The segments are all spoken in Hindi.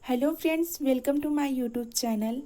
Hello friends, welcome to my YouTube channel.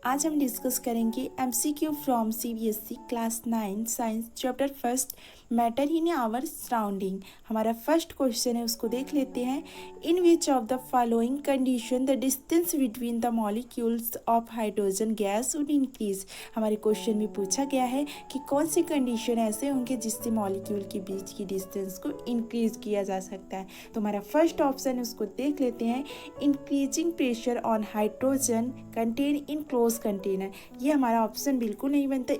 आज हम डिस्कस करेंगे MCQ from CBSE class 9 science chapter first matter in our surrounding. हमारा फर्स्ट क्वेश्चन है, उसको देख लेते हैं। In which of the following condition the distance between the molecules of hydrogen gas would increase. हमारे क्वेश्चन में पूछा गया है कि कौन सी कंडीशन ऐसे होंगे जिससे मॉलिक्यूल के बीच की डिस्टेंस को इंक्रीज किया जा सकता है। तो हमारा फर्स्ट ऑप्शन है, उसको देख लेते हैं। Increasing pressure on hydrogen contain in close container. ये हमारा ऑप्शन बिल्कुल नहीं बनता।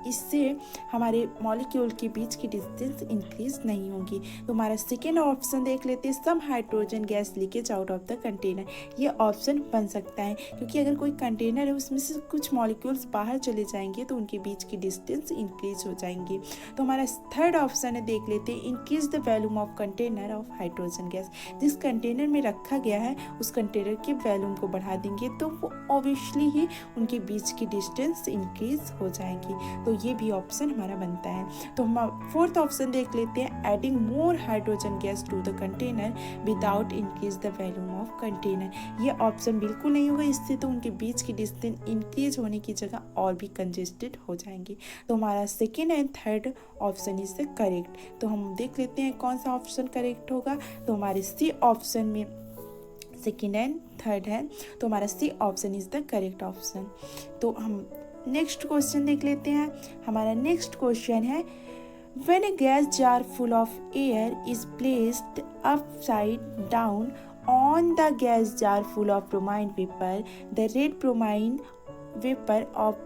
इससे हमारे मॉलिक्यूल के बीच की डिस्टेंस इंक्रीज नहीं होगी। तो हमारा सेकेंड ऑप्शन देख लेते हैं। Some hydrogen gas leakage out of the container. ये ऑप्शन बन सकता है क्योंकि अगर कोई कंटेनर है उसमें से कुछ मॉलिक्यूल्स बाहर चले जाएंगे तो उनके बीच की डिस्टेंस इंक्रीज हो जाएंगी। तो हमारा थर्ड ऑप्शन है, देख लेते हैं। Increase the volume of container of hydrogen gas. जिस कंटेनर में रखा गया है उस कंटेनर के वॉल्यूम को बढ़ा देंगे तो वो ऑब्वियसली ही उनके बीच की डिस्टेंस इंक्रीज हो जाएगी। तो ये भी ऑप्शन हमारा बनता है। तो हम फोर्थ ऑप्शन देख लेते हैं। Adding more hydrogen gas to the container without increase the volume of container. ये ऑप्शन बिल्कुल नहीं होगा। इससे तो उनके बीच की डिस्टेंस इंक्रीज होने की जगह और भी कंजेस्टेड हो जाएंगी। तो हमारा second and third option is the correct. तो हम देख लेते हैं कौन सा ऑप्शन करेक्ट होगा। तो हमारे सी ऑप्शन में सेकेंड एंड थर्ड है, तो हमारा C option is the correct option. तो हम नेक्स्ट क्वेश्चन देख लेते हैं। हमारा नेक्स्ट क्वेश्चन है, when a gas jar full of air is placed upside down on the gas jar full of bromine vapour, the red bromine vapour of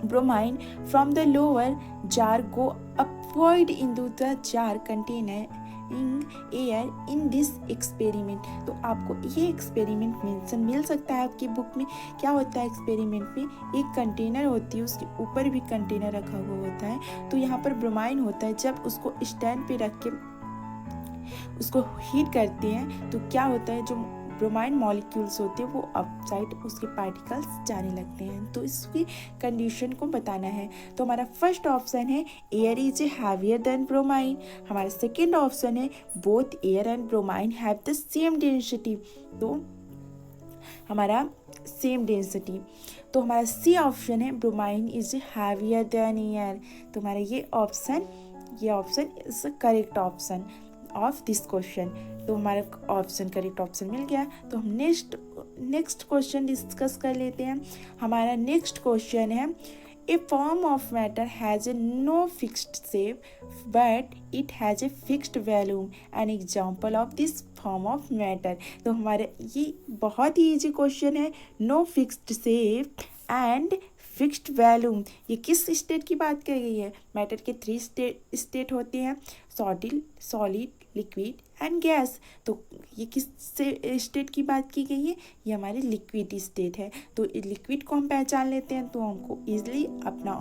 bromine from the lower jar go upward into the jar containing air in this experiment। तो आपको ये एक्सपेरिमेंट मिल सकता है आपकी बुक में। क्या होता है एक्सपेरिमेंट में, एक कंटेनर होती है, उसके ऊपर भी कंटेनर रखा हुआ होता है। तो यहाँ पर ब्रोमाइन होता है। जब उसको स्टैंड पे रख के उसको हीट करते हैं तो क्या होता है, जो ब्रोमाइन मॉलिक्यूल्स होते हैं वो अपसाइड उसके पार्टिकल्स जाने लगते हैं। तो इसकी कंडीशन को बताना है। तो हमारा फर्स्ट ऑप्शन है, air is heavier than bromine. हमारा सेकेंड ऑप्शन है, both air and bromine have the same density. तो हमारा सेम डेंसिटी। तो हमारा सी ऑप्शन है, bromine is heavier than air. तो हमारा ये option is correct option of this question. तो हमारा ऑप्शन करेक्ट ऑप्शन मिल गया। तो हम नेक्स्ट क्वेश्चन डिस्कस कर लेते हैं। हमारा नेक्स्ट क्वेश्चन है, a form of matter has a no fixed shape but it has a fixed volume, an example of this form of matter. तो हमारे ये बहुत ही इजी क्वेश्चन है। No fixed shape and fixed volume, ये किस स्टेट की बात की गई है। मैटर के 3 स्टेट होते हैं, सॉलिड, लिक्विड एंड गैस। तो ये किस स्टेट की बात की गई है, ये हमारी लिक्विड स्टेट है। तो लिक्विड को हम पहचान लेते हैं तो हमको इजीली अपना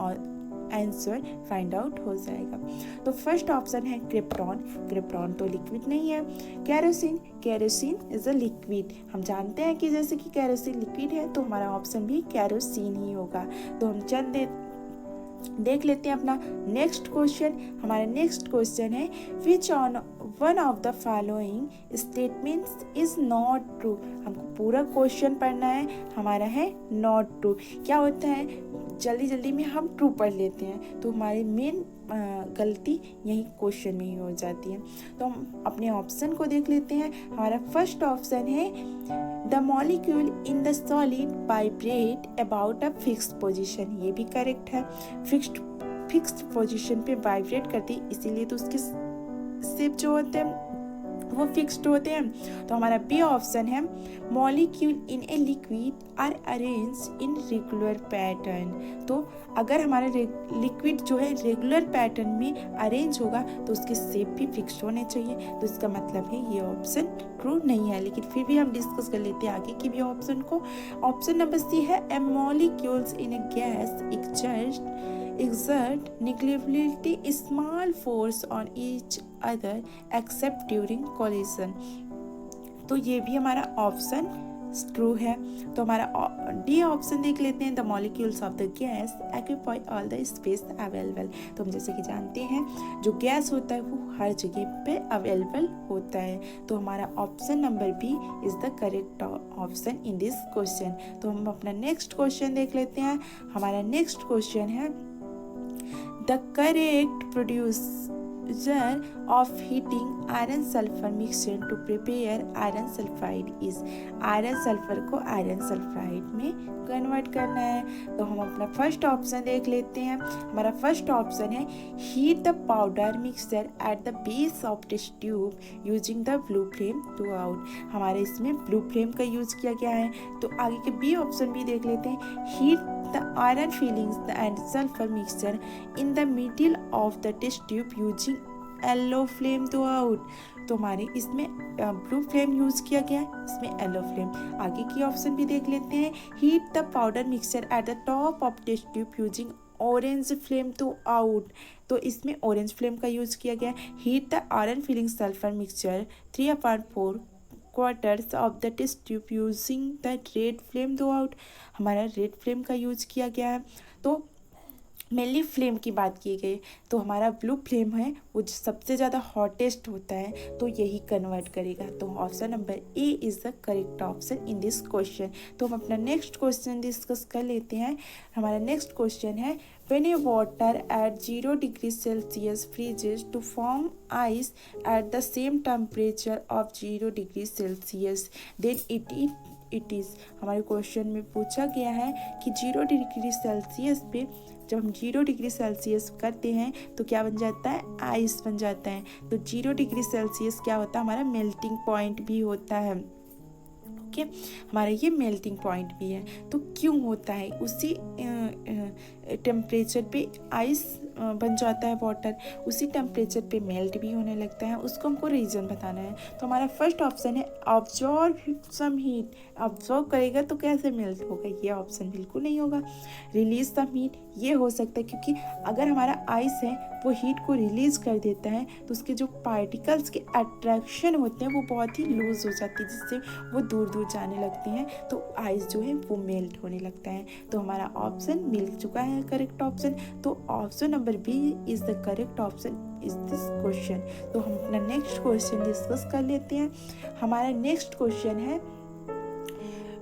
आंसर फाइंड आउट हो जाएगा। तो फर्स्ट ऑप्शन है क्रिप्टॉन तो लिक्विड नहीं है। Kerosene is a liquid. हम जानते हैं कि जैसे कि कैरोसिन लिक्विड है तो हमारा ऑप्शन भी कैरोसिन ही होगा। तो हम देख लेते हैं अपना नेक्स्ट क्वेश्चन। हमारा नेक्स्ट क्वेश्चन है, which one of the following statements is not true. हमको पूरा क्वेश्चन पढ़ना है। हमारा है नॉट ट्रू। क्या होता है, जल्दी में हम ट्रू पढ़ लेते हैं तो हमारी मेन गलती यही क्वेश्चन में ही हो जाती है। तो हम अपने ऑप्शन को देख लेते हैं। हमारा फर्स्ट ऑप्शन है, the molecule in the solid vibrate about a fixed position. ये भी करेक्ट है। फिक्स्ड पोजीशन पे वाइब्रेट करती, इसीलिए तो उसके शेप जो होते हैं वो फिक्स्ड होते हैं। तो हमारा बी ऑप्शन है, molecule in a liquid are arrange in regular pattern. तो अगर हमारा लिक्विड जो है रेगुलर पैटर्न में अरेंज होगा तो उसके शेप भी फिक्स्ड होने चाहिए। तो इसका मतलब है ये ऑप्शन ट्रू नहीं है, लेकिन फिर भी हम डिस्कस कर लेते हैं आगे की भी ऑप्शन को। ऑप्शन नंबर सी है, a molecules in a gas exert negligible small force on each other except during collision। तो ये भी हमारा ऑप्शन ट्रू है। तो हमारा डी ऑप्शन देख लेते हैं, the molecules of the gas occupy all the space available. तो हम जैसे कि जानते हैं जो गैस होता है वो हर जगह पे अवेलेबल होता है। तो हमारा option number B is the correct option in this question. तो हम अपना नेक्स्ट क्वेश्चन देख लेते हैं। हमारा नेक्स्ट क्वेश्चन है the correct producer of heating iron sulfur mixture to prepare iron sulfide is। Iron sulphur को आयरन सल्फाइड में कन्वर्ट करना है। तो हम अपना फर्स्ट ऑप्शन देख लेते हैं। हमारा फर्स्ट ऑप्शन है heat the powder mixture at the base of test tube using the blue flame throughout. हमारे इसमें ब्लू फ्लेम का यूज किया गया है। तो आगे के बी ऑप्शन भी देख लेते हैं, heat the iron fillings and sulfur mixture in the middle of the test tube using yellow flame throughout। तो हमारे इसमें ब्लू फ्लेम यूज किया गया है, इसमें येलो फ्लेम। आगे की ऑप्शन भी देख लेते हैं, heat the powder mixture at the top of test tube using orange flame to out. तो इसमें ऑरेंज फ्लेम का यूज किया गया है। Heat the iron filling sulphur mixture 3/4 quarters of the test tube using the red flame throughout. हमारा रेड फ्लेम का यूज किया गया है। तो मेनली फ्लेम की बात की गई, तो हमारा ब्लू फ्लेम है वो सबसे ज़्यादा हॉटेस्ट होता है, तो यही कन्वर्ट करेगा। तो option number A is the correct option in this question. तो हम अपना नेक्स्ट क्वेश्चन डिस्कस कर लेते हैं। हमारा नेक्स्ट क्वेश्चन है when a water at 0 degrees Celsius freezes to form ice at the same temperature of 0 degrees Celsius then it is। हमारे क्वेश्चन में पूछा गया है कि 0 डिग्री सेल्सियस पे जब हम 0 डिग्री सेल्सियस करते हैं तो क्या बन जाता है, आइस बन जाता है। तो 0 डिग्री सेल्सियस क्या होता है, हमारा मेल्टिंग पॉइंट भी होता है। ओके, हमारा ये मेल्टिंग पॉइंट भी है। तो क्यों होता है, उसी टेम्परेचर पे आइस बन जाता है वाटर, उसी टेम्परेचर पे मेल्ट भी होने लगता है, उसको हमको रीज़न बताना है। तो हमारा फर्स्ट ऑप्शन है ऑब्जॉर्व सम हीट। ऑब्जॉर्व करेगा तो कैसे मेल्ट होगा, ये ऑप्शन बिल्कुल नहीं होगा। रिलीज सम हीट, ये हो सकता है क्योंकि अगर हमारा आइस है वो हीट को रिलीज कर देता है तो उसके जो पार्टिकल्स के अट्रैक्शन होते हैं वो बहुत ही लूज हो जाती है, जिससे वो दूर दूर जाने लगते हैं, तो आइस जो है वो मेल्ट होने लगता है। तो हमारा ऑप्शन मिल चुका है करेक्ट ऑप्शन। तो option number B is the correct option is this question. तो हम अपना नेक्स्ट क्वेश्चन डिस्कस कर लेते हैं। हमारा नेक्स्ट क्वेश्चन है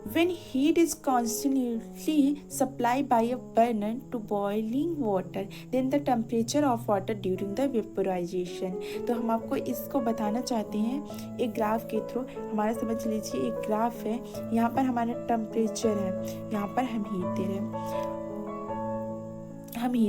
when heat is constantly supplied by a burner to boiling water then the temperature of water during the vaporization। तो हम आपको इसको बताना चाहते हैं एक ग्राफ के थ्रू। हमारा समझ लीजिए एक ग्राफ है, यहाँ पर हमारा टेम्परेचर है, यहाँ पर हम हीट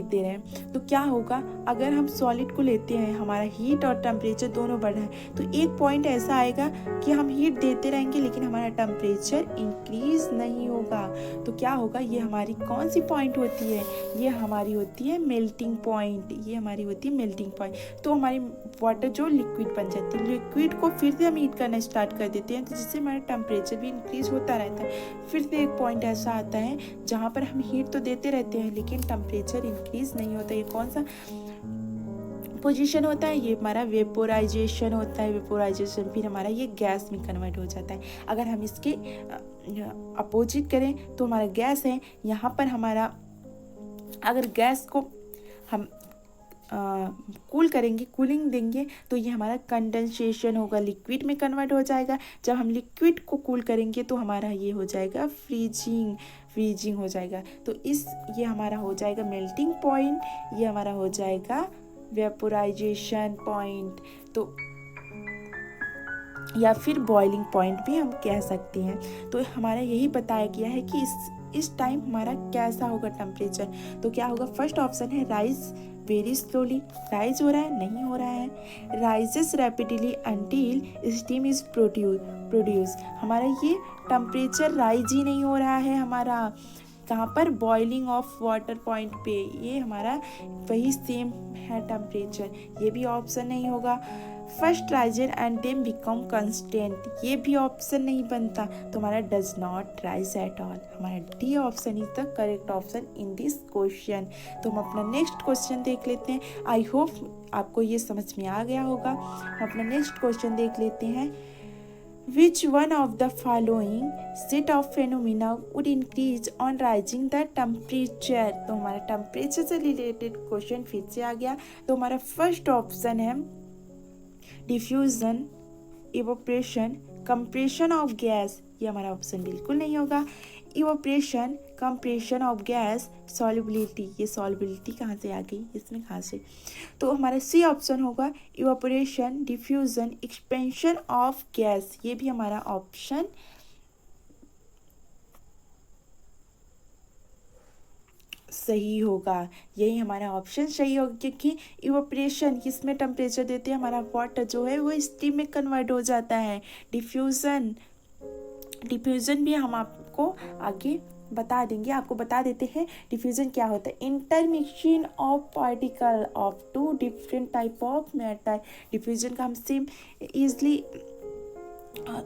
दे रहे हैं। तो क्या होगा, अगर हम सॉलिड को लेते हैं, हमारा हीट और टेम्परेचर दोनों बढ़ रहा है, तो एक पॉइंट ऐसा आएगा कि हम हीट देते रहेंगे लेकिन हमारा टेम्परेचर इंक्रीज नहीं होगा। तो क्या होगा, ये हमारी कौन सी पॉइंट होती है, ये हमारी होती है मेल्टिंग पॉइंट। ये हमारी होती है मेल्टिंग पॉइंट। तो हमारी वाटर जो लिक्विड बन जाती है, लिक्विड को फिर से हम हीट करना स्टार्ट कर देते हैं, तो जिससे हमारा टेम्परेचर भी इंक्रीज होता रहता है। फिर से एक पॉइंट ऐसा आता है जहाँ पर हम हीट तो देते रहते हैं लेकिन टेम्परेचर इंक्रीज नहीं होता। ये कौन सा पोजीशन होता है, ये हमारा वेपोराइजेशन होता है। वेपोराइजेशन फिर हमारा ये गैस में कन्वर्ट हो जाता है। अगर हम इसके अपोजिट करें तो हमारा गैस है, यहाँ पर हमारा अगर गैस को हम कूल करेंगे, कूलिंग देंगे, तो ये हमारा कंडेंसेशन होगा, लिक्विड में कन्वर्ट हो जाएगा। जब हम लिक्विड को कूल करेंगे तो हमारा ये हो जाएगा फ्रीजिंग हो जाएगा। तो ये हमारा हो जाएगा मेल्टिंग पॉइंट, ये हमारा हो जाएगा वेपोराइजेशन पॉइंट, तो या फिर बॉइलिंग पॉइंट भी हम कह सकते हैं। तो हमारा यही बताया गया है कि इस टाइम हमारा कैसा होगा टेम्परेचर। तो क्या होगा, फर्स्ट ऑप्शन है राइज वेरी स्लोली, राइज हो रहा है, नहीं हो रहा है। Rises rapidly until steam is produce, हमारा ये टेम्परेचर राइज ही नहीं हो रहा है हमारा कहाँ पर, बॉइलिंग ऑफ वाटर पॉइंट पे, ये हमारा वही सेम है टेम्परेचर, ये भी ऑप्शन नहीं होगा। First rises and then become constant, ये भी ऑप्शन नहीं बनता, तो हमारा does not rise at all. हमारा D option is the correct option in this question. तो हम अपना नेक्स्ट क्वेश्चन देख लेते हैं। आई होप आपको ये समझ में आ गया होगा। हम अपना नेक्स्ट क्वेश्चन देख लेते हैं। Which one of the following set of phenomena would increase on rising the temperature? तो हमारा टेम्परेचर से रिलेटेड क्वेश्चन फिर से आ गया। तो हमारा फर्स्ट ऑप्शन है diffusion, evaporation, compression of gas. ये हमारा ऑप्शन बिल्कुल नहीं होगा। Evaporation, compression of gas, solubility. ये सॉल्युबिलिटी कहाँ से आ गई, इसमें कहाँ से? तो हमारा सी ऑप्शन होगा evaporation, diffusion, expansion of gas. ये भी हमारा ऑप्शन सही होगा। यही हमारा ऑप्शन सही होगा, क्योंकि इवोपरेशन किसमें टेम्परेचर देते हैं, हमारा वाटर जो है वो स्टीम में कन्वर्ट हो जाता है। डिफ्यूजन भी हम आपको आगे बता देंगे, आपको बता देते हैं डिफ्यूजन क्या होता है। Intermixing of particle of two different type of matter. Diffusion का हम सेम ईजली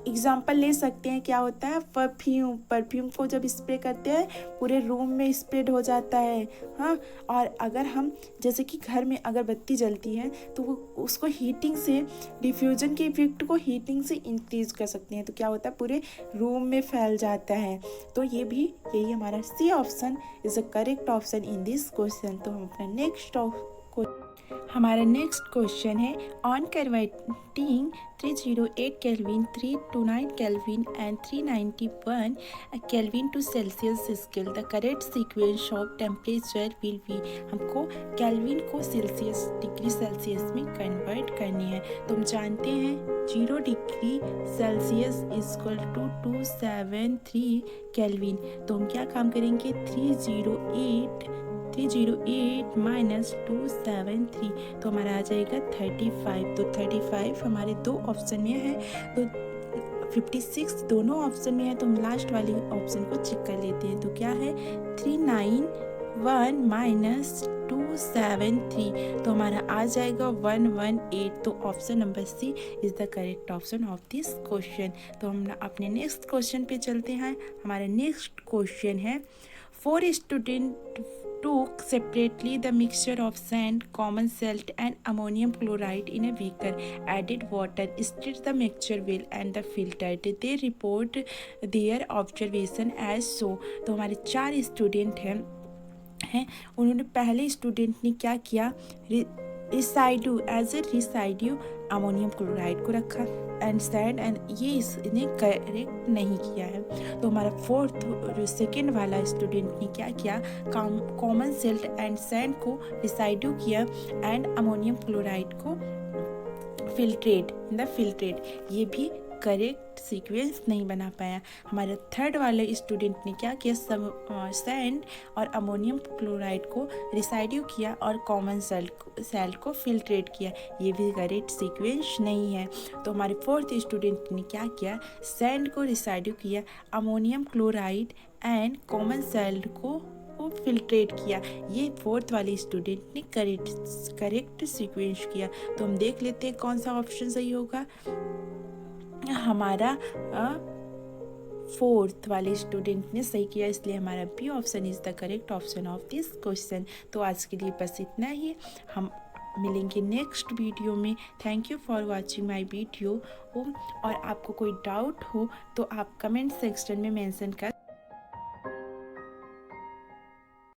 एग्जाम्पल ले सकते हैं। क्या होता है, परफ्यूम को जब स्प्रे करते हैं पूरे रूम में स्प्रेड हो जाता है। हाँ, और अगर हम जैसे कि घर में अगरबत्ती जलती है तो वो उसको हीटिंग से, डिफ्यूजन के इफेक्ट को हीटिंग से इंक्रीज कर सकते हैं, तो क्या होता है पूरे रूम में फैल जाता है। तो ये भी, यही हमारा C option is a correct option in this question. तो हम अपना हमारा नेक्स्ट क्वेश्चन है on converting 308 kelvin, 329 kelvin and 391 kelvin to Celsius scale the correct sequence of temperature will be. हमको केल्विन को सेल्सियस, डिग्री सेल्सियस में कन्वर्ट करनी है। तो हम जानते हैं 0 degree Celsius equal to 273 kelvin. तो हम क्या काम करेंगे, 308 माइनस 273, तो हमारा आ जाएगा 35। तो 35 हमारे दो ऑप्शन में है, तो 56 दोनों ऑप्शन में है। तो हम लास्ट वाली ऑप्शन को चेक कर लेते हैं। तो क्या है, 391 माइनस 273, तो हमारा आ जाएगा 118। तो option number C is the correct option of this question. तो हम अपने नेक्स्ट क्वेश्चन पे चलते हैं। हमारा नेक्स्ट क्वेश्चन है 4 student took separately the mixture of sand, common salt and ammonium chloride in a beaker, added water, stirred the mixture well and the filtered. They report their observation as so। तो हमारे 4 स्टूडेंट हैं उन्होंने, पहले स्टूडेंट ने क्या किया, रिसाइड्यू एज ए रिसाइड्यू अमोनियम क्लोराइड को रखा एंड सैंड, एंड ये इसने करेक्ट नहीं किया है। तो हमारा सेकेंड वाला स्टूडेंट ने क्या किया, कॉमन सिल्ट एंड सैंड को रिसाइड्यू किया एंड अमोनियम क्लोराइड को फिल्ट्रेट। ये भी करेक्ट सीक्वेंस नहीं बना पाया। हमारे थर्ड वाले स्टूडेंट ने क्या किया, सैंड और अमोनियम क्लोराइड को रिसाइड्यू किया और कॉमन सैल्ट को फिल्ट्रेट किया। ये भी करेक्ट सीक्वेंस नहीं है। तो हमारे फोर्थ स्टूडेंट ने क्या किया, सैंड को रिसाइड्यू किया, ammonium chloride and common salt को फिल्ट्रेट किया। ये फोर्थ वाले स्टूडेंट ने करेक्ट सीक्वेंस किया। तो हम देख लेते हैं कौन सा ऑप्शन सही होगा। हमारा फोर्थ वाले स्टूडेंट ने सही किया, इसलिए हमारा B option is the correct option of this question. तो आज के लिए बस इतना ही, हम मिलेंगे नेक्स्ट वीडियो में। Thank you for watching my video. और आपको कोई डाउट हो तो आप कमेंट सेक्शन में मेंशन कर